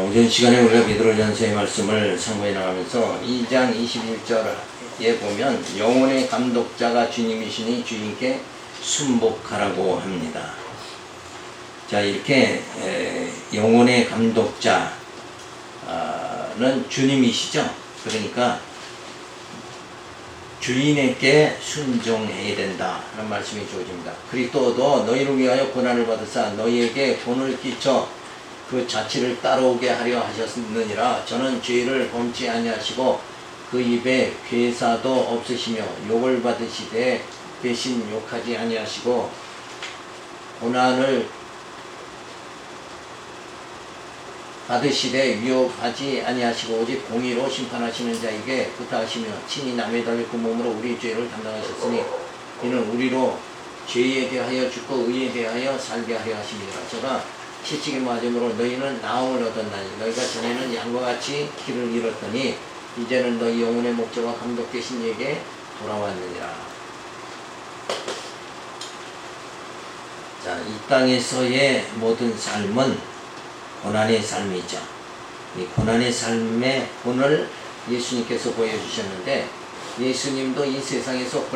오전 시간에 우리가 베드로전서의 말씀을 상고해 나가면서 2장 21절에 보면 영혼의 감독자가 주님이시니 주님께 순복하라고 합니다. 자, 이렇게 영혼의 감독자는 주님이시죠. 그러니까 주인에게 순종해야 된다 하는 말씀이 주어집니다. 그리스도도 너희를 위하여 고난을 받으사 너희에게 본을 끼쳐 그 자치를 따라오게 하려 하셨느니라. 저는 죄를 범치 아니하시고 그 입에 괴사도 없으시며 욕을 받으시되 대신 욕하지 아니하시고 고난을 받으시되 위협하지 아니하시고 오직 공의로 심판하시는 자에게 부탁하시며 친히 남의 달리 그 몸으로 우리 죄를 담당하셨으니 이는 우리로 죄에 대하여 죽고 의에 대하여 살게 하려 하심이라. 저가 채찍에 맞음으로 너희는 나음을 얻었나니 너희가 전에는 양과 같이 길을 잃었더니 이제는 너희 영혼의 목자와 감독 되신 이에게 돌아왔느니라. 자, 이 땅에서의 모든 삶은 고난의 삶이죠. 이 고난의 삶의 본을 예수님께서 보여주셨는데, 예수님도 이 세상에서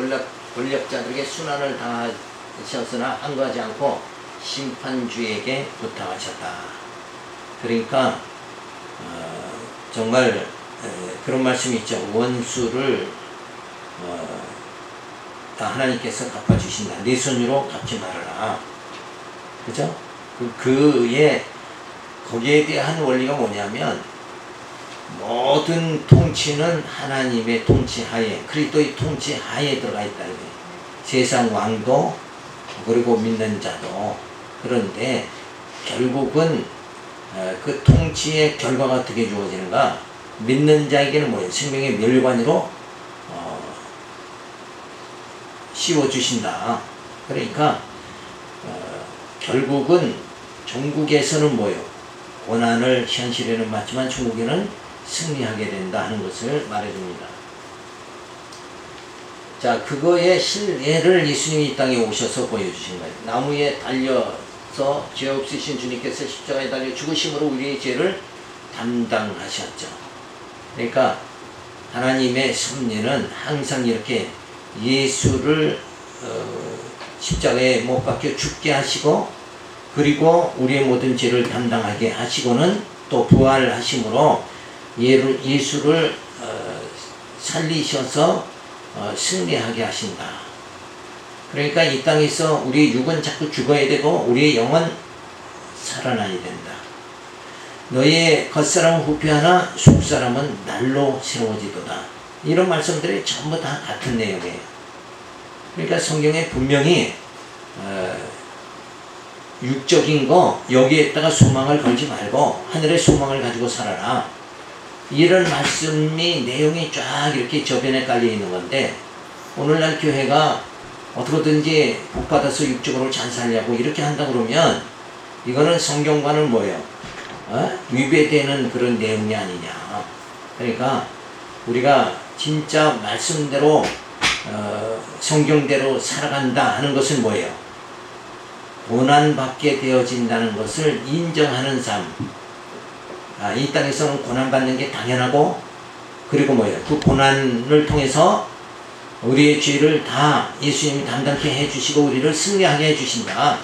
권력자들에게 순환을 당하셨으나 항거하지 않고 심판주에게 부탁하셨다. 그러니까 정말 그런 말씀이 있죠. 원수를 다 하나님께서 갚아주신다. 네 손으로 갚지 말아라. 그죠? 그의 거기에 대한 원리가 뭐냐면, 모든 통치는 하나님의 통치 하에, 그리스도의 통치 하에 들어가 있다. 세상 왕도 그리고 믿는 자도. 그런데 결국은 그 통치의 결과가 어떻게 주어지는가? 믿는 자에게는 뭐예요? 생명의 멸관으로 씌워주신다. 그러니까 결국은 종국에서는 뭐예요? 고난을 현실에는 맞지만 중국에는 승리하게 된다 하는 것을 말해줍니다. 자, 그거의 실례를 예수님이 이 땅에 오셔서 보여주신 거예요. 나무에 달려서 죄 없으신 주님께서 십자가에 달려 죽으심으로 우리의 죄를 담당하셨죠. 그러니까 하나님의 섭리는 항상 이렇게 예수를 십자가에 못 박혀 죽게 하시고, 그리고 우리의 모든 죄를 담당하게 하시고는 또 부활하심으로 예수를 살리셔서 승리하게 하신다. 그러니까 이 땅에서 우리의 육은 자꾸 죽어야 되고 우리의 영은 살아나야 된다. 너희의 겉사람은 후패하나 속사람은 날로 새로워지도다. 이런 말씀들이 전부 다 같은 내용이에요. 그러니까 성경에 분명히 육적인 거 여기에다가 소망을 걸지 말고 하늘의 소망을 가지고 살아라. 이런 말씀이 내용이 쫙 이렇게 저변에 깔려 있는 건데, 오늘날 교회가 어떻게든지 복받아서 육적으로 잘 살려고 이렇게 한다 그러면 이거는 성경과는 뭐예요? 위배되는 그런 내용이 아니냐. 그러니까 우리가 진짜 말씀대로 성경대로 살아간다 하는 것은 뭐예요? 고난받게 되어진다는 것을 인정하는 삶. 이 땅에서는 고난받는 게 당연하고, 그리고 뭐예요? 그 고난을 통해서 우리의 죄를 다 예수님이 담당케 해주시고 우리를 승리하게 해주신다.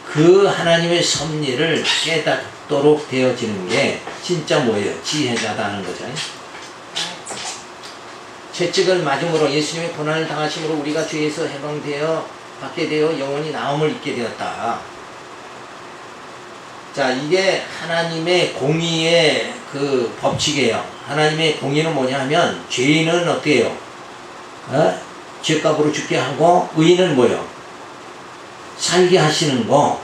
그 하나님의 섭리를 깨닫도록 되어지는 게 진짜 뭐예요? 지혜자다 하는 거죠. 채찍을 맞음으로 예수님의 고난을 당하심으로 우리가 죄에서 해방되어 받게 되어 영원히 나음을 입게 되었다. 자, 이게 하나님의 공의의 그 법칙이에요. 하나님의 공의는 뭐냐 하면, 죄인은 어떻게 해요? 죄값으로 죽게 하고, 의인은 뭐예요? 살게 하시는 거.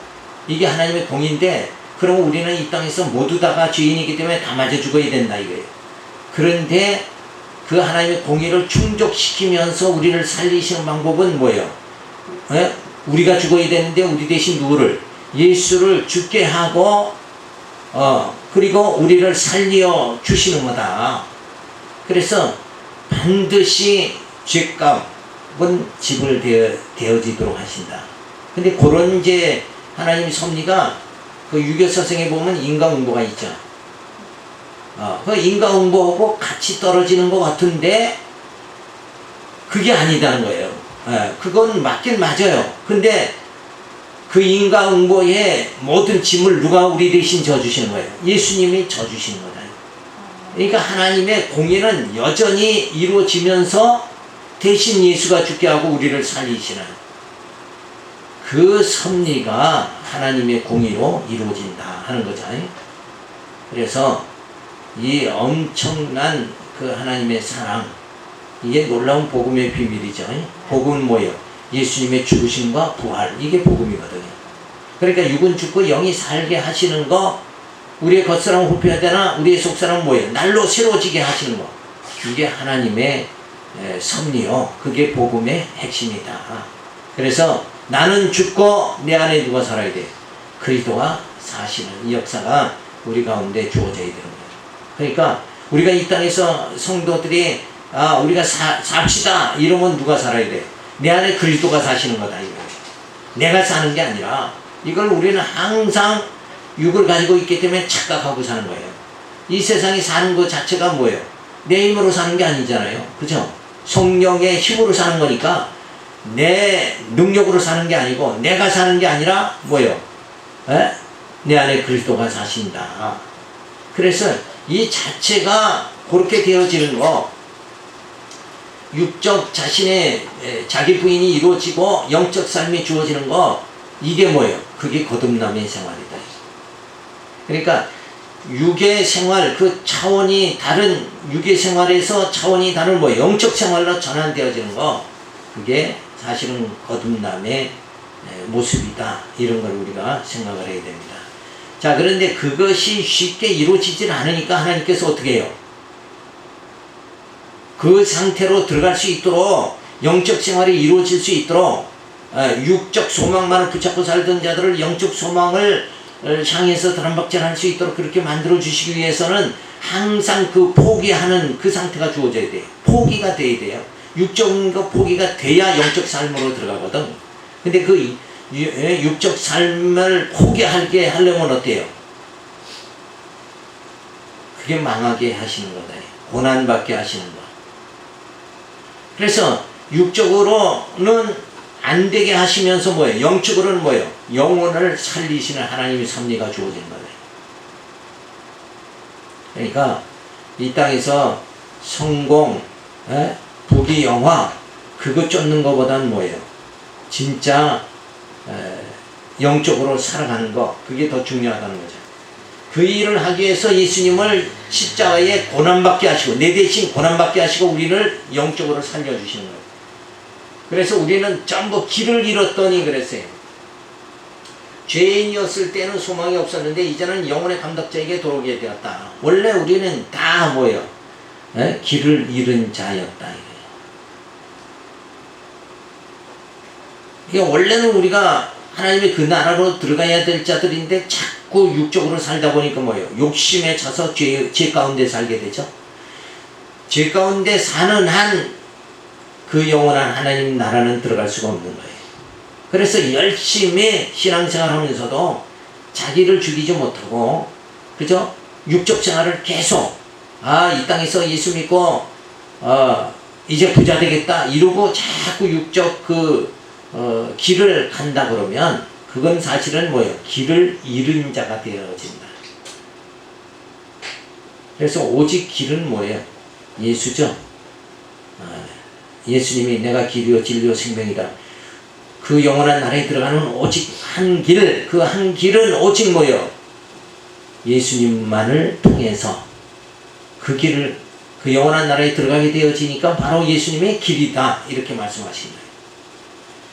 이게 하나님의 공의인데, 그럼 우리는 이 땅에서 모두 다가 죄인이기 때문에 다 맞아 죽어야 된다 이거예요. 그런데 그 하나님의 공의를 충족시키면서 우리를 살리시는 방법은 뭐예요? 우리가 죽어야 되는데 우리 대신 누구를? 예수를 죽게 하고 그리고 우리를 살려 주시는 거다. 그래서 반드시 죄값은 지불되어지도록 하신다. 근데 그런 이제 하나님의 섭리가 그 유교사성에 보면 인과응보가 있죠. 그 인과응보하고 같이 떨어지는 것 같은데 그게 아니다는 거예요. 그건 맞긴 맞아요. 근데 그 인과응보의 모든 짐을 누가 우리 대신 져주시는 거예요? 예수님이 져주시는 거다. 그러니까 하나님의 공의는 여전히 이루어지면서 대신 예수가 죽게 하고 우리를 살리시는 그 섭리가 하나님의 공의로 이루어진다 하는 거죠. 그래서 이 엄청난 그 하나님의 사랑, 이게 놀라운 복음의 비밀이죠. 복음은 뭐예요? 예수님의 죽으심과 부활, 이게 복음이거든요. 그러니까 육은 죽고 영이 살게 하시는 거, 우리의 겉사람은 굽혀야 되나 우리의 속사람은 뭐예요? 날로 새로워지게 하시는 거, 이게 하나님의 섭리요, 그게 복음의 핵심이다. 그래서 나는 죽고 내 안에 누가 살아야 돼? 그리스도가 사시는 이 역사가 우리 가운데 주어져야 되는 거예요. 그러니까 우리가 이 땅에서 성도들이 우리가 삽시다 이러면 누가 살아야 돼? 내 안에 그리스도가 사시는 거다 이거예요. 내가 사는 게 아니라 이걸 우리는 항상 육을 가지고 있기 때문에 착각하고 사는 거예요. 이 세상이 사는 것 자체가 뭐예요? 내 힘으로 사는 게 아니잖아요. 그죠? 성령의 힘으로 사는 거니까 내 능력으로 사는 게 아니고 내가 사는 게 아니라 뭐예요? 내 안에 그리스도가 사신다. 그래서 이 자체가 그렇게 되어지는 거, 육적 자신의 자기 부인이 이루어지고 영적 삶이 주어지는 거, 이게 뭐예요? 그게 거듭남의 생활이다. 그러니까 육의 생활, 그 차원이 다른, 육의 생활에서 차원이 다른 뭐 영적 생활로 전환되어지는 거, 그게 사실은 거듭남의 모습이다. 이런 걸 우리가 생각을 해야 됩니다. 자, 그런데 그것이 쉽게 이루어지질 않으니까 하나님께서 어떻게 해요? 그 상태로 들어갈 수 있도록, 영적 생활이 이루어질 수 있도록 육적 소망만을 붙잡고 살던 자들을 영적 소망을 향해서 드럼박질할 수 있도록 그렇게 만들어 주시기 위해서는 항상 그 포기하는 그 상태가 주어져야 돼요. 포기가 돼야 돼요. 육적인 거 포기가 돼야 영적 삶으로 들어가거든. 근데 그 육적 삶을 포기하게 하려면 어때요? 그게 망하게 하시는 거다. 고난받게 하시는 거. 그래서 육적으로는 안 되게 하시면서 뭐예요? 영적으로는 뭐예요? 영혼을 살리시는 하나님의 섭리가 주어지는 거예요. 그러니까 이 땅에서 성공, 부귀, 영화, 그거 쫓는 것보다는 뭐예요? 진짜 영적으로 살아가는 거, 그게 더 중요하다는 거죠. 그 일을 하기 위해서 예수님을 십자가에 고난받게 하시고, 내 대신 고난받게 하시고 우리를 영적으로 살려주시는 거예요. 그래서 우리는 전부 길을 잃었더니 그랬어요. 죄인이었을 때는 소망이 없었는데 이제는 영혼의 감독자에게 돌아오게 되었다. 원래 우리는 다 뭐예요? 길을 잃은 자였다. 이게 원래는 우리가 하나님의 그 나라로 들어가야 될 자들인데 자꾸 육적으로 살다 보니까 뭐예요? 욕심에 차서 죄 가운데 살게 되죠. 죄 가운데 사는 한 그 영원한 하나님 나라는 들어갈 수가 없는 거예요. 그래서 열심히 신앙생활 하면서도 자기를 죽이지 못하고, 그죠? 육적 생활을 계속, 이 땅에서 예수 믿고, 이제 부자 되겠다, 이러고 자꾸 육적 길을 간다 그러면, 그건 사실은 뭐예요? 길을 잃은 자가 되어진다. 그래서 오직 길은 뭐예요? 예수죠? 예수님이 내가 길이요 진리요 생명이다. 그 영원한 나라에 들어가는 오직 한 길, 그 한 길은 오직 뭐예요? 예수님만을 통해서 그 길을, 그 영원한 나라에 들어가게 되어지니까 바로 예수님의 길이다. 이렇게 말씀하신 거예요.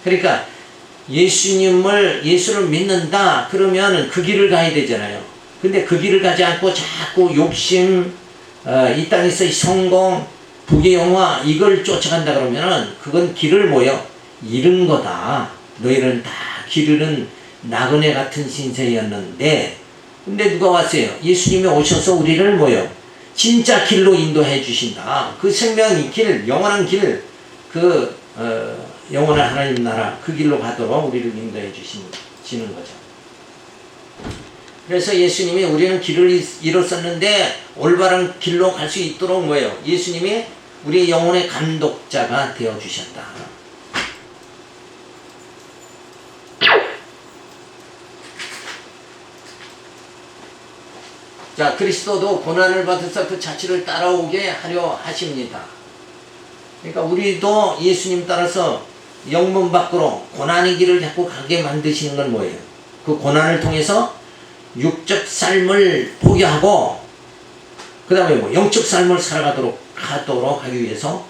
그러니까 예수를 믿는다 그러면 그 길을 가야 되잖아요. 근데 그 길을 가지 않고 자꾸 욕심, 이 땅에서의 성공, 부귀 영화, 이걸 쫓아간다 그러면은 그건 길을 뭐요? 잃은 거다. 너희는 다 길은 나그네 같은 신세였는데, 근데 누가 왔어요? 예수님이 오셔서 우리를 뭐요? 진짜 길로 인도해 주신다. 그 생명의 길, 영원한 길, 그 영원한 하나님 나라, 그 길로 가도록 우리를 인도해 주시는 거죠. 그래서 예수님이 우리는 길을 잃었었는데 올바른 길로 갈 수 있도록 뭐예요? 예수님이 우리의 영혼의 감독자가 되어주셨다. 자, 그리스도도 고난을 받으사 그 자취를 따라오게 하려 하십니다. 그러니까 우리도 예수님 따라서 영문 밖으로 고난의 길을 자꾸 가게 만드시는 건 뭐예요? 그 고난을 통해서 육적 삶을 포기하고 그 다음에 뭐 영적 삶을 살아가도록 하기 위해서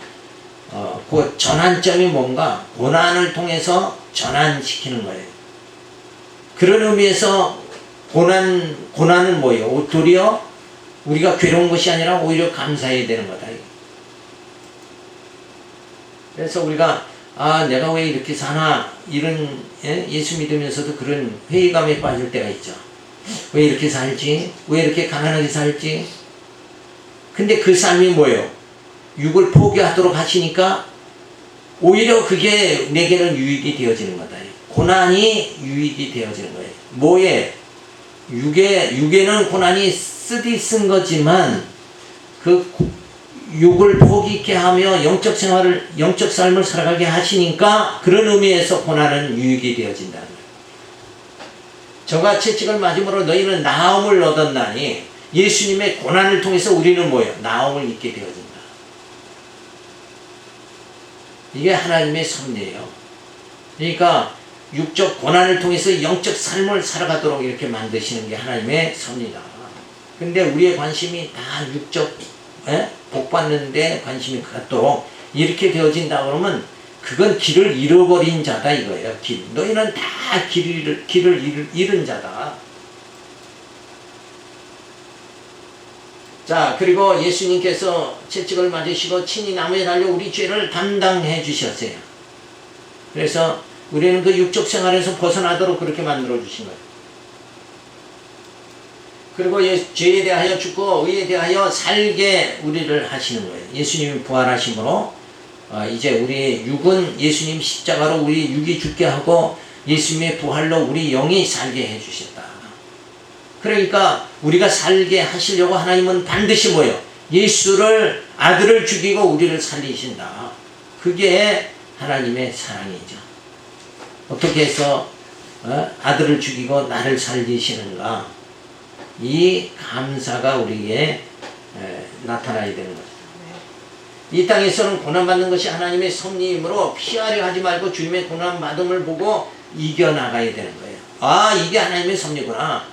그 전환점이 뭔가 고난을 통해서 전환시키는 거예요. 그런 의미에서 고난은 뭐예요? 도리어 우리가 괴로운 것이 아니라 오히려 감사해야 되는 거다. 그래서 우리가 내가 왜 이렇게 사나 이런 예수 믿으면서도 그런 회의감에 빠질 때가 있죠. 왜 이렇게 살지? 왜 이렇게 가난하게 살지? 근데 그 삶이 뭐예요? 육을 포기하도록 하시니까 오히려 그게 내게는 유익이 되어지는 거다. 고난이 유익이 되어지는 거예요. 뭐에? 육에는 고난이 쓴 거지만 그 육을 포기케 하며 영적 삶을 살아가게 하시니까 그런 의미에서 고난은 유익이 되어진다는 거예요. 저가 채찍을 맞음으로 너희는 나음을 얻었나니 예수님의 고난을 통해서 우리는 뭐예요? 나음을 잊게 되어진다. 이게 하나님의 섭리예요. 그러니까 육적 고난을 통해서 영적 삶을 살아가도록 이렇게 만드시는 게 하나님의 섭리다. 근데 우리의 관심이 다 육적 복 받는 데 관심이 갖도록 이렇게 되어진다 그러면 그건 길을 잃어버린 자다 이거예요. 너희는 다 길을 잃은 자다. 자, 그리고 예수님께서 채찍을 맞으시고 친히 나무에 달려 우리 죄를 담당해 주셨어요. 그래서 우리는 그 육적 생활에서 벗어나도록 그렇게 만들어 주신 거예요. 그리고 죄에 대하여 죽고 의에 대하여 살게 우리를 하시는 거예요. 예수님이 부활하심으로 이제 우리 육은 예수님 십자가로 우리 육이 죽게 하고 예수님의 부활로 우리 영이 살게 해주셨다. 그러니까 우리가 살게 하시려고 하나님은 반드시 뭐예요? 예수를 아들을 죽이고 우리를 살리신다. 그게 하나님의 사랑이죠. 어떻게 해서 아들을 죽이고 나를 살리시는가? 이 감사가 우리에게 나타나야 되는 거죠. 이 땅에서는 고난받는 것이 하나님의 섭리이므로 피하려 하지 말고 주님의 고난받음을 보고 이겨나가야 되는 거예요. 이게 하나님의 섭리구나.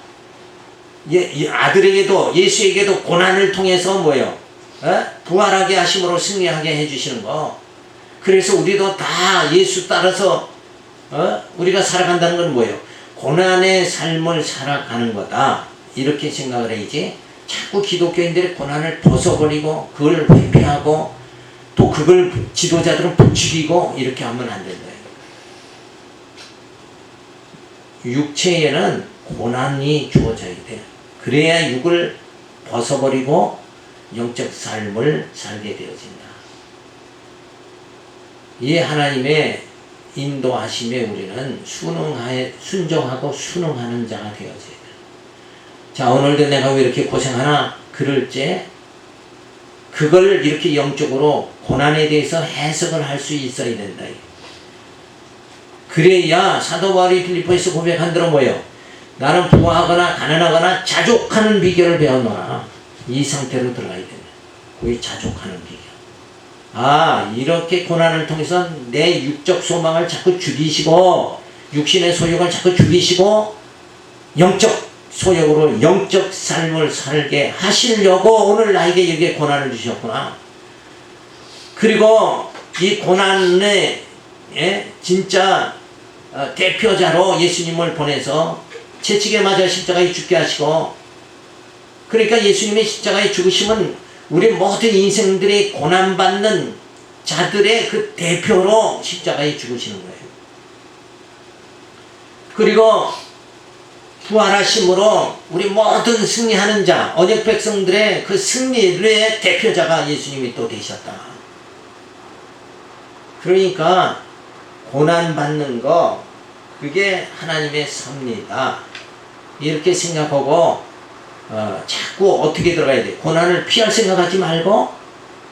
아들에게도 예수에게도 고난을 통해서 뭐예요? 부활하게 하심으로 승리하게 해주시는 거. 그래서 우리도 다 예수 따라서 우리가 살아간다는 건 뭐예요? 고난의 삶을 살아가는 거다. 이렇게 생각을 해야지. 자꾸 기독교인들의 고난을 벗어버리고 그걸 회피하고 또 그걸 지도자들은 부추기고 이렇게 하면 안 된다. 육체에는 고난이 주어져야 돼. 그래야 육을 벗어버리고 영적 삶을 살게 되어진다. 이 하나님의 인도하심에 우리는 순종하고 순응하는 자가 되어져야 돼. 자, 오늘도 내가 왜 이렇게 고생하나? 그럴 때 그걸 이렇게 영적으로 고난에 대해서 해석을 할 수 있어야 된다. 그래야 사도 바울이 빌립보에서 고백한 대로 뭐예요? 나는 부하거나 가난하거나 자족하는 비결을 배웠노라. 이 상태로 들어가야 된다. 그게 자족하는 비결. 이렇게 고난을 통해서 내 육적 소망을 자꾸 죽이시고 육신의 소욕을 자꾸 죽이시고 영적 소욕으로 영적 삶을 살게 하시려고 오늘 나에게 여기에 고난을 주셨구나. 그리고 이 고난의 진짜 대표자로 예수님을 보내서 채찍에 맞아 십자가에 죽게 하시고, 그러니까 예수님의 십자가에 죽으심은 우리 모든 인생들이 고난받는 자들의 그 대표로 십자가에 죽으시는 거예요. 그리고 부활하심으로 우리 모든 승리하는 자, 언약 백성들의 그 승리의 대표자가 예수님이 또 되셨다. 이렇게 생각하고 자꾸 어떻게 들어가야 돼? 고난을 피할 생각하지 말고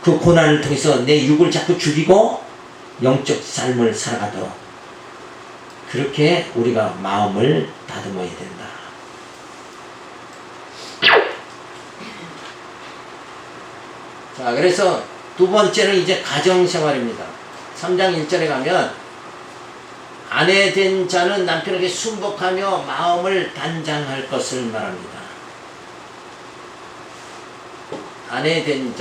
그 고난을 통해서 내 육을 자꾸 죽이고 영적 삶을 살아가도록 그렇게 우리가 마음을 다듬어야 된다. 자, 그래서 두 번째는 이제 가정생활입니다. 3장 1절에 가면 아내 된 자는 남편에게 순복하며 마음을 단장할 것을 말합니다. 아내 된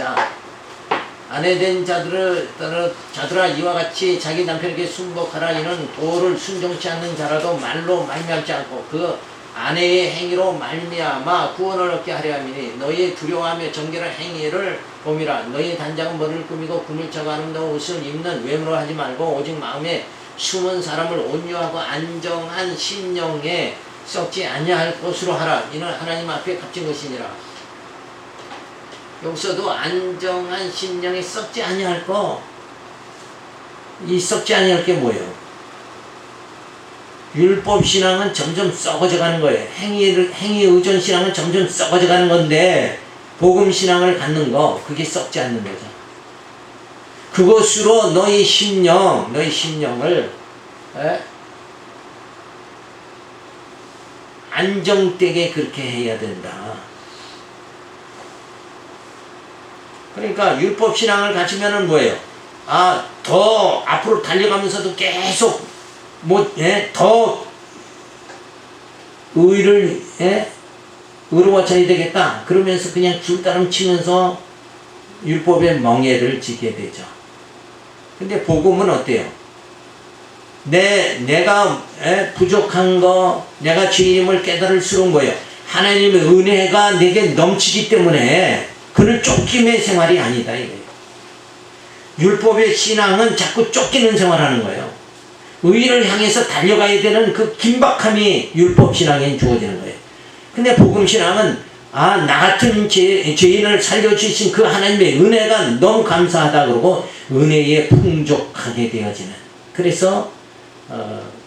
자들아 이와 같이 자기 남편에게 순복하라. 이는 도를 순종치 않는 자라도 말로 말미암지 않고 그 아내의 행위로 말미암아 구원을 얻게 하려 함이니 너희의 두려워하며 정결한 행위를 봄이라. 너희 단장은 머리를 꾸미고 금을 차고 아름다운 옷을 입는 외모로 하지 말고 오직 마음에 숨은 사람을 온유하고 안정한 심령에 썩지 아니할 것으로 하라. 이는 하나님 앞에 값진 것이니라. 여기서도 안정한 심령에 썩지 아니할 거. 이 썩지 아니할 게 뭐예요? 율법 신앙은 점점 썩어져 가는 거예요. 행위 의존 신앙은 점점 썩어져 가는 건데 복음 신앙을 갖는 거 그게 썩지 않는 거죠. 그것으로 너희 심령을 안정되게 그렇게 해야 된다. 그러니까 율법 신앙을 가지면은 뭐예요? 더 앞으로 달려가면서도 계속 더 의로워져야 되겠다. 그러면서 그냥 줄따름 치면서 율법의 멍에를 지게 되죠. 근데 복음은 어때요? 내가 부족한 거, 내가 죄인임을 깨달을수록 뭐예요? 하나님의 은혜가 내게 넘치기 때문에 그는 쫓김의 생활이 아니다 이거예요. 율법의 신앙은 자꾸 쫓기는 생활하는 거예요. 의를 향해서 달려가야 되는 그 긴박함이 율법 신앙에 주어지는 거예요. 근데 복음 신앙은 나 같은 죄인을 살려주신 그 하나님의 은혜가 너무 감사하다 그러고 은혜에 풍족하게 되어지는. 그래서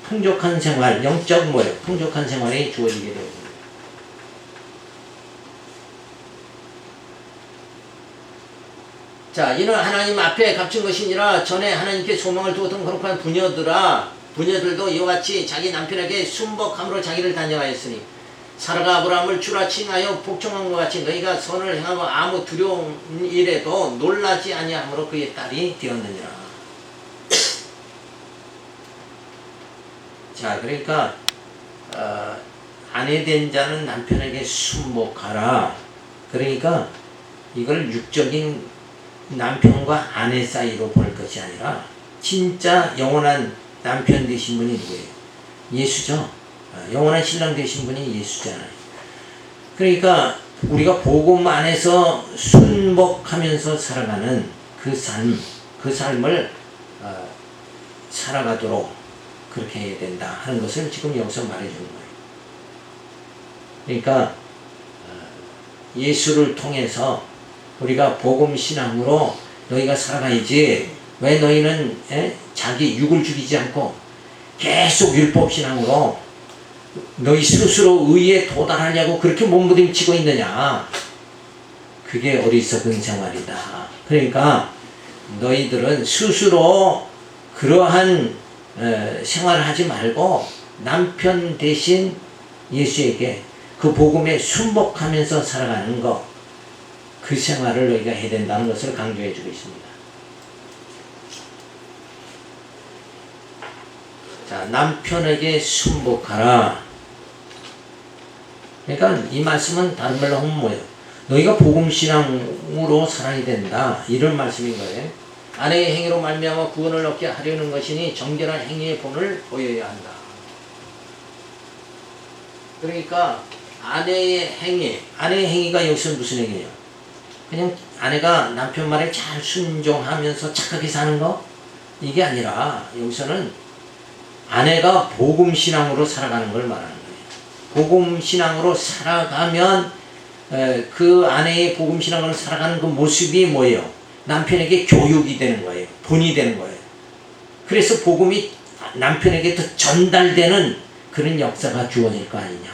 풍족한 생활, 영적 뭐예요? 풍족한 생활이 주어지게 되어집니다. 자, 이는 하나님 앞에 값진 것이니라. 전에 하나님께 소망을 두었던 거룩한 부녀들도 이와 같이 자기 남편에게 순복함으로 자기를 단정하였으니 사라가 아브라함을 주라 칭하여 복종한 것 같이 너희가 선을 행하고 아무 두려운 일에도 놀라지 아니함으로 그의 딸이 되었느니라. 자, 그러니까 아내 된 자는 남편에게 순복하라. 그러니까 이걸 육적인 남편과 아내 사이로 볼 것이 아니라 진짜 영원한 남편 되신 분이 누구예요? 예수죠. 영원한 신랑 되신 분이 예수잖아요. 그러니까 우리가 복음 안에서 순복하면서 살아가는 그 삶을 살아가도록 그렇게 해야 된다 하는 것을 지금 여기서 말해주는 거예요. 그러니까 예수를 통해서 우리가 복음 신앙으로 너희가 살아가야지. 왜 너희는 자기 육을 죽이지 않고 계속 율법 신앙으로 너희 스스로 의에 도달하려고 그렇게 몸부림치고 있느냐. 그게 어리석은 생활이다. 그러니까 너희들은 스스로 그러한 생활을 하지 말고 남편 대신 예수에게 그 복음에 순복하면서 살아가는 것, 그 생활을 너희가 해야 된다는 것을 강조해 주고 있습니다. 자, 남편에게 순복하라. 그러니까 이 말씀은 다른 말로 하면 뭐예요? 너희가 복음신앙으로 살아야 된다. 이런 말씀인 거예요. 아내의 행위로 말미암아 구원을 얻게 하려는 것이니 정결한 행위의 본을 보여야 한다. 그러니까 아내의 행위가 여기서 무슨 행위예요? 그냥 아내가 남편 말에 잘 순종하면서 착하게 사는 거? 이게 아니라 여기서는 아내가 복음신앙으로 살아가는 걸 말하는 거예요. 복음신앙으로 살아가면 그 아내의 복음신앙으로 살아가는 그 모습이 뭐예요? 남편에게 교육이 되는 거예요. 본이 되는 거예요. 그래서 복음이 남편에게 더 전달되는 그런 역사가 주어질 거 아니냐.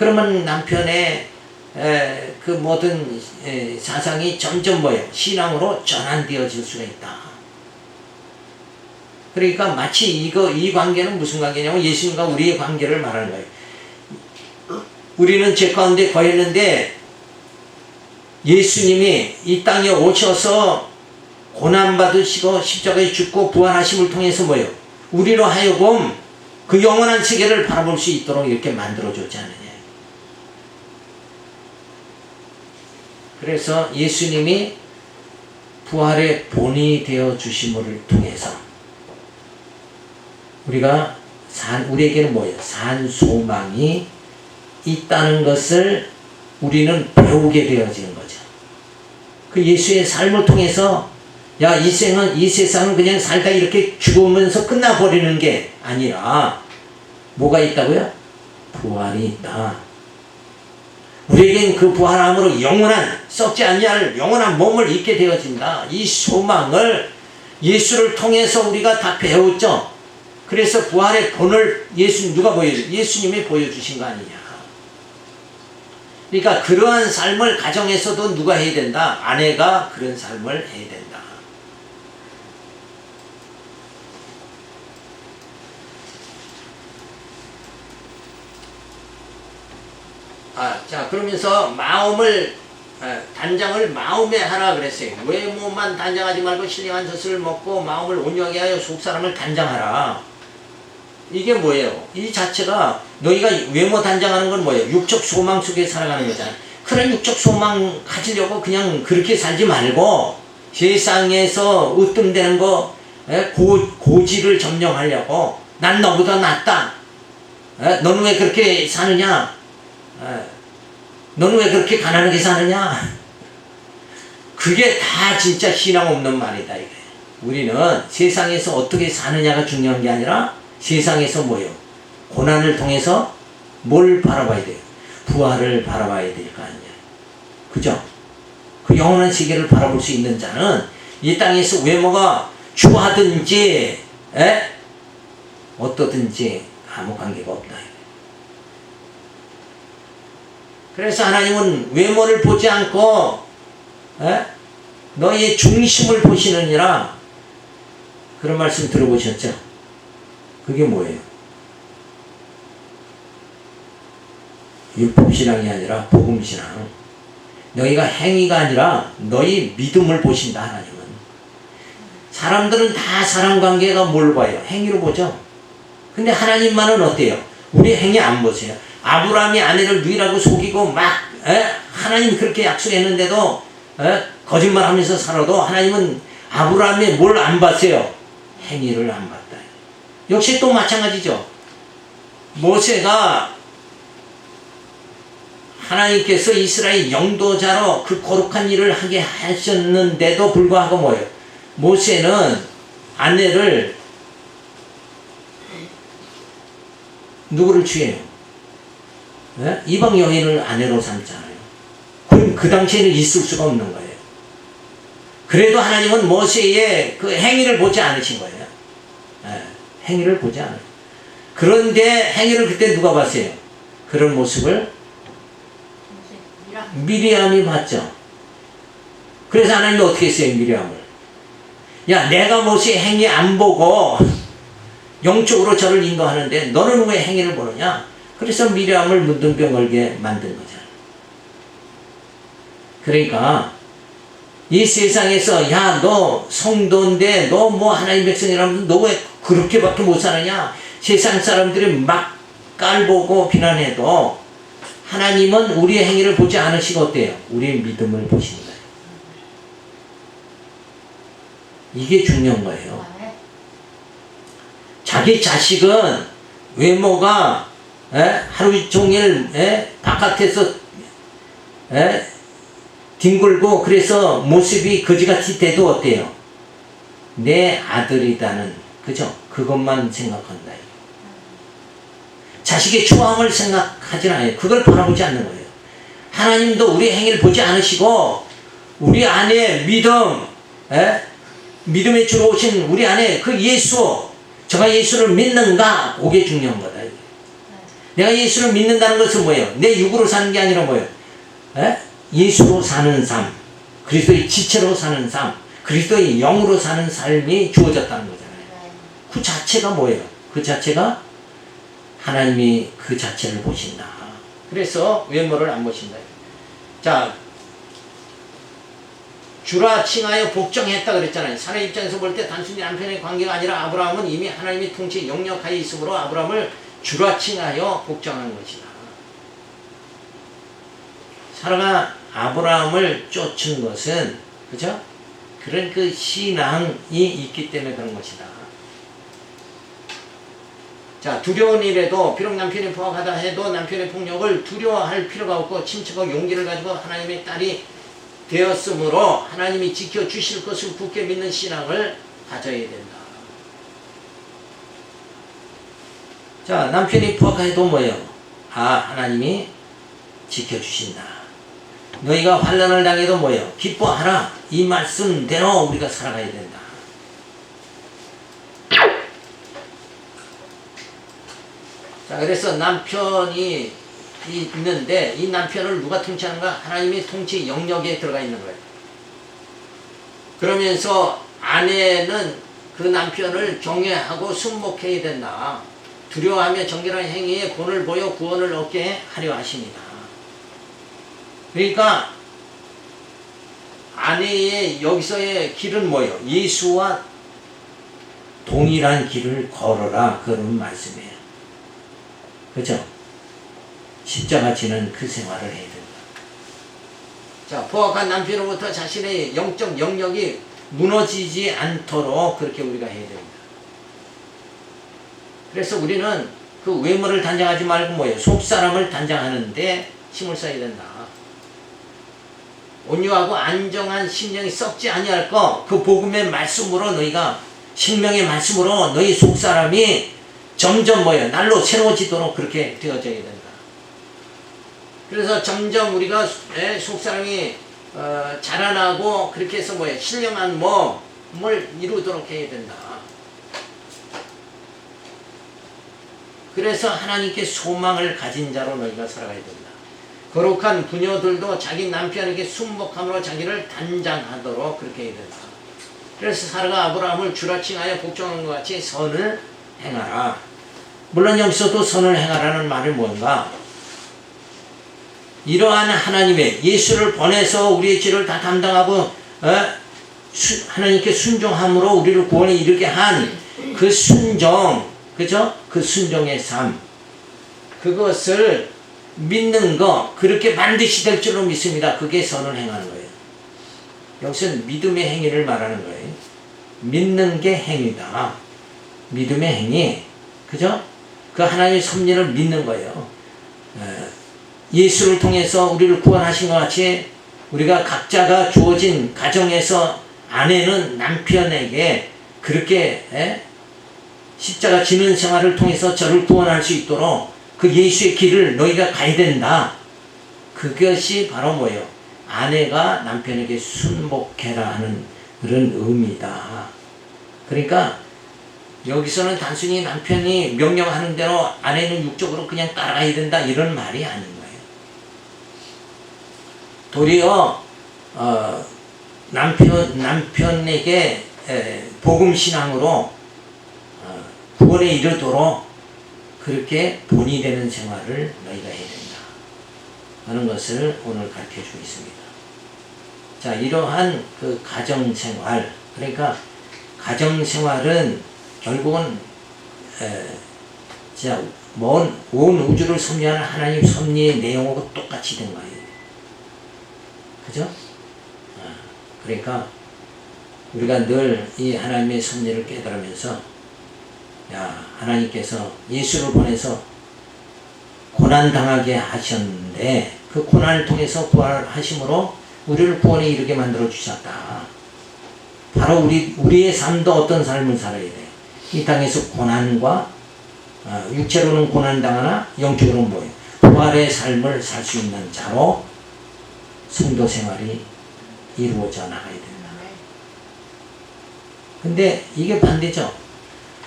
그러면 남편의 그 모든 사상이 점점 뭐예요? 신앙으로 전환되어질 수가 있다. 그러니까 마치 이 관계는 무슨 관계냐면 예수님과 우리의 관계를 말하는 거예요. 우리는 죄 가운데 거했는데 예수님이 이 땅에 오셔서 고난받으시고 십자가에 죽고 부활하심을 통해서 뭐예요? 우리로 하여금 그 영원한 세계를 바라볼 수 있도록 이렇게 만들어주지 않느냐. 그래서 예수님이 부활의 본이 되어 주심을 통해서 우리에게는 뭐예요? 산 소망이 있다는 것을 우리는 배우게 되어지는 거죠. 그 예수의 삶을 통해서 이 세상은 그냥 살다 이렇게 죽으면서 끝나버리는 게 아니라 뭐가 있다고요? 부활이 있다. 우리에겐 그 부활함으로 영원한 썩지 않냐를 영원한 몸을 입게 되어진다. 이 소망을 예수를 통해서 우리가 다 배웠죠. 그래서 부활의 본을 예수님이 보여주신 거 아니냐. 그러니까 그러한 삶을 가정에서도 누가 해야 된다? 아내가 그런 삶을 해야 된다. 자, 그러면서 단장을 마음에 하라 그랬어요. 외모만 단장하지 말고 신령한 젖을 먹고 마음을 온유하게 하여 속사람을 단장하라. 이게 뭐예요? 이 자체가 너희가 외모 단장하는 건 뭐예요? 육적 소망 속에 살아가는 거잖아요. 그런 육적 소망 가지려고 그냥 그렇게 살지 말고 세상에서 으뜸되는 거 고지를 점령하려고 난 너보다 낫다. 너는 왜 그렇게 사느냐? 너는 왜 그렇게 가난하게 사느냐? 그게 다 진짜 신앙 없는 말이다 이거예요. 우리는 세상에서 어떻게 사느냐가 중요한 게 아니라 세상에서 뭐예요? 고난을 통해서 뭘 바라봐야 돼요? 부활을 바라봐야 될 거 아니냐. 그죠? 그 영원한 세계를 바라볼 수 있는 자는 이 땅에서 외모가 추하든지 어떠든지 아무 관계가 없다. 그래서 하나님은 외모를 보지 않고 너의 중심을 보시느니라 그런 말씀 들어보셨죠? 그게 뭐예요? 율법신앙이 아니라 복음신앙. 너희가 행위가 아니라 너희 믿음을 보신다. 하나님은. 사람들은 다 사람관계가 뭘 봐요? 행위로 보죠. 근데 하나님만은 어때요? 우리 행위 안 보세요. 아브라함이 아내를 누이라고 속이고 하나님 그렇게 약속했는데도 거짓말하면서 살아도 하나님은 아브라함의 뭘 안 봤어요? 행위를 안 봤다. 역시 또 마찬가지죠. 모세가 하나님께서 이스라엘 영도자로 그 거룩한 일을 하게 하셨는데도 불구하고 뭐예요? 모세는 아내를 누구를 취해요? 이방 여인을 아내로 삼잖아요. 그럼 그 당시에는 있을 수가 없는 거예요. 그래도 하나님은 모세의 그 행위를 보지 않으신 거예요. 행위를 보지 않아요. 그런데 행위를 그때 누가 봤어요? 그런 모습을 미리암이 봤죠. 그래서 하나님이 어떻게 했어요? 미리암을. 야, 내가 모세의 행위 안 보고 영적으로 저를 인도하는데 너는 왜 행위를 보느냐? 그래서 미리암을 문둥병 걸게 만든 거잖아요. 그러니까 이 세상에서 야, 너 성도인데 너 뭐 하나님 백성이라면 너 왜 그렇게밖에 못 사느냐? 세상 사람들이 막 깔보고 비난해도 하나님은 우리의 행위를 보지 않으시고 어때요? 우리의 믿음을 보시는 거예요. 이게 중요한 거예요. 자기 자식은 외모가 하루 종일 바깥에서 뒹굴고 그래서 모습이 거지같이 돼도 어때요? 내 아들이다는, 그죠? 그것만 생각한다. 자식의 추함을 생각하지 않아요. 그걸 바라보지 않는 거예요. 하나님도 우리의 행위를 보지 않으시고 우리 안에 믿음의 주로 오신 우리 안에 그 예수, 저가 예수를 믿는가? 그게 중요한 거다. 내가 예수를 믿는다는 것은 뭐예요? 내 육으로 사는 게 아니라 뭐예요? 예수로 사는 삶, 그리스도의 지체로 사는 삶, 그리스도의 영으로 사는 삶이 주어졌다는 거잖아요. 그 자체가 뭐예요? 그 자체가 하나님이 그 자체를 보신다. 그래서 외모를 안 보신다. 자, 주라 칭하여 복종했다 그랬잖아요. 사람의 입장에서 볼 때 단순히 남편의 관계가 아니라 아브라함은 이미 하나님의 통치에 영역하에 있으므로 아브라함을 주라 칭하여 복종한 것이다. 사라가 아브라함을 쫓은 것은, 그죠? 그런 그 신앙이 있기 때문에 그런 것이다. 자, 두려운 일에도 비록 남편이 포악하다 해도 남편의 폭력을 두려워할 필요가 없고 침착하고 용기를 가지고 하나님의 딸이 되었으므로 하나님이 지켜주실 것을 굳게 믿는 신앙을 가져야 된다. 자, 남편이 포악해도 뭐예요? 하나님이 지켜주신다. 너희가 환난을 당해도 뭐예요? 기뻐하라. 이 말씀대로 우리가 살아가야 된다. 자, 그래서 남편이 있는데 이 남편을 누가 통치하는가? 하나님의 통치 영역에 들어가 있는 거예요. 그러면서 아내는 그 남편을 경외하고 순목해야 된다. 두려워하며 정결한 행위에 본을 보여 구원을 얻게 하려 하십니다. 그러니까 아내의 여기서의 길은 뭐예요? 예수와 동일한 길을 걸어라, 그런 말씀이에요. 그죠? 십자가 지는 그 생활을 해야 된다. 자, 포악한 남편으로부터 자신의 영적 영역이 무너지지 않도록 그렇게 우리가 해야 됩니다. 그래서 우리는 그 외모를 단장하지 말고 뭐예요? 속사람을 단장하는데 힘을 써야 된다. 온유하고 안정한 심령이 썩지 아니할 거, 그 복음의 말씀으로 너희가, 생명의 말씀으로 너희 속사람이 점점 뭐예요? 날로 새로워지도록 그렇게 되어져야 된다. 그래서 점점 우리가 속사람이 자라나고 그렇게 해서 뭐예요? 신령한 몸을 이루도록 해야 된다. 그래서 하나님께 소망을 가진 자로 너희가 살아가야 된다. 거룩한 부녀들도 자기 남편에게 순복함으로 자기를 단장하도록 그렇게 해야 된다. 그래서 사라가 아브라함을 주라 칭하여 복종한 것 같이 선을 행하라. 물론 여기서도 선을 행하라는 말이 뭔가? 이러한 하나님의 예수를 보내서 우리의 죄를 다 담당하고 하나님께 순종함으로 우리를 구원에 이르게 한 그 순종, 그죠? 그 순종의 삶, 그것을 믿는 거, 그렇게 반드시 될 줄로 믿습니다. 그게 선을 행하는 거예요. 여기서는 믿음의 행위를 말하는 거예요. 믿는 게 행위다. 믿음의 행위, 그죠? 그 하나님의 섭리를 믿는 거예요. 예수를 통해서 우리를 구원하신 것 같이 우리가 각자가 주어진 가정에서 아내는 남편에게 그렇게 십자가 지는 생활을 통해서 저를 구원할 수 있도록 그 예수의 길을 너희가 가야 된다. 그것이 바로 뭐예요? 아내가 남편에게 순복해라 하는 그런 의미다. 그러니까 여기서는 단순히 남편이 명령하는 대로 아내는 육적으로 그냥 따라가야 된다, 이런 말이 아닌 거예요. 도리어 남편에게 복음신앙으로 구원에 이르도록 그렇게 본이 되는 생활을 너희가 해야 된다 하는 것을 오늘 가르쳐주고 있습니다. 자, 이러한 그 가정생활, 그러니까 가정생활은 결국은 진짜 온 우주를 섭리하는 하나님 섭리의 내용하고 똑같이 된 거예요. 그죠? 그러니까 우리가 늘 이 하나님의 섭리를 깨달으면서, 야, 하나님께서 예수를 보내서 고난당하게 하셨는데 그 고난을 통해서 부활하심으로 우리를 구원에 이르게 만들어 주셨다. 바로 우리의 삶도 어떤 삶을 살아야 돼? 이 땅에서 고난과 육체로는 고난당하나 영적으로는 뭐예요? 부활의 삶을 살 수 있는 자로 성도 생활이 이루어져 나가야 된다. 근데 이게 반대죠.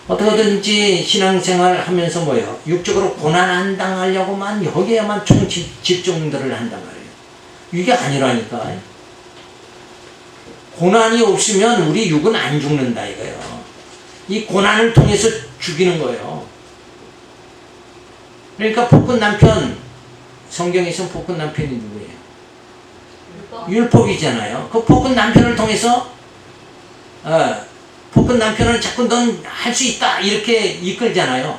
어떻게든지 신앙생활 하면서 뭐예요? 육적으로 고난 안 당하려고만 여기에만 총 집중들을 한단 말이에요. 이게 아니라니까. 고난이 없으면 우리 육은 안 죽는다 이거예요. 이 고난을 통해서 죽이는 거예요. 그러니까 복은 남편, 성경에서는 복은 남편이 누구예요? 율법이잖아요. 그 복은 남편을 통해서 복은 남편을 자꾸 넌 할 수 있다 이렇게 이끌잖아요.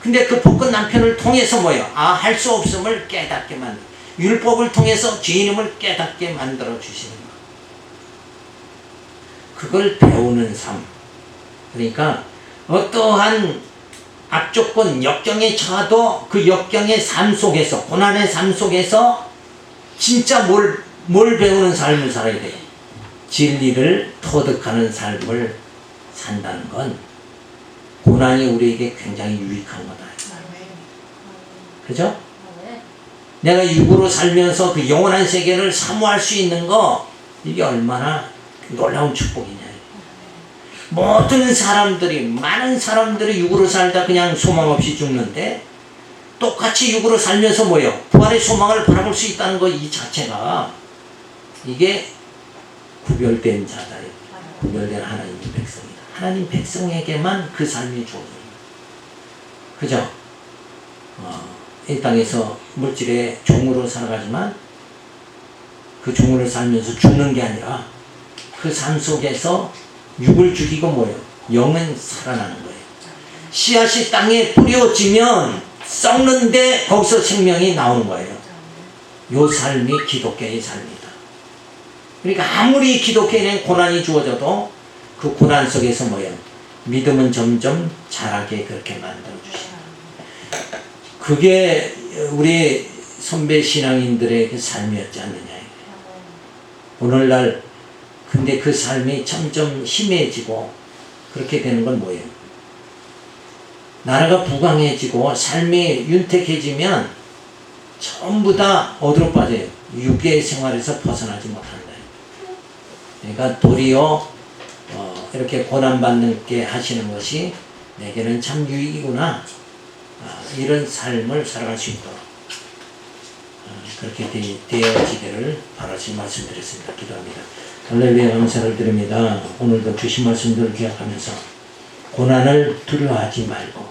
근데 그 복은 남편을 통해서 뭐예요? 할 수 없음을 깨닫게 만들, 율법을 통해서 죄인임을 깨닫게 만들어 주시는 거. 그걸 배우는 삶. 그러니까 어떠한 악조건, 역경에 처해도 그 역경의 삶 속에서, 고난의 삶 속에서 진짜 뭘 배우는 삶을 살아야 돼요. 진리를 터득하는 삶을 산다는 건 고난이 우리에게 굉장히 유익한 거다. 그죠? 내가 육으로 살면서 그 영원한 세계를 사모할 수 있는 거, 이게 얼마나 놀라운 축복이냐. 모든 사람들이, 많은 사람들이 육으로 살다 그냥 소망 없이 죽는데, 똑같이 육으로 살면서 뭐예요? 부활의 소망을 바라볼 수 있다는 거, 이 자체가, 이게 구별된 자다. 구별된 하나님의 백성이다. 하나님 백성에게만 그 삶이 주어집니다. 그죠? 이 땅에서 물질의 종으로 살아가지만 그 종으로 살면서 죽는 게 아니라 그 삶 속에서 육을 죽이고 뭐예요? 영은 살아나는 거예요. 씨앗이 땅에 뿌려지면 썩는데 거기서 생명이 나오는 거예요. 요 삶이 기독교의 삶이다. 그러니까 아무리 기독교에는 고난이 주어져도 그 고난 속에서 뭐예요? 믿음은 점점 자라게 그렇게 만들어 주시다. 그게 우리 선배 신앙인들의 그 삶이었지 않느냐. 오늘날 근데 그 삶이 점점 심해지고 그렇게 되는 건 뭐예요? 나라가 부강해지고 삶이 윤택해지면 전부 다 어디로 빠져요? 육의 생활에서 벗어나지 못한다. 그러니까 도리어 이렇게 고난받는 게 하시는 것이 내게는 참 유익이구나. 이런 삶을 살아갈 수 있도록 그렇게 되어지기를 바라시 말씀드렸습니다. 기도합니다. 할렐루야, 감사를 드립니다. 오늘도 주신 말씀들을 기억하면서 고난을 두려워하지 말고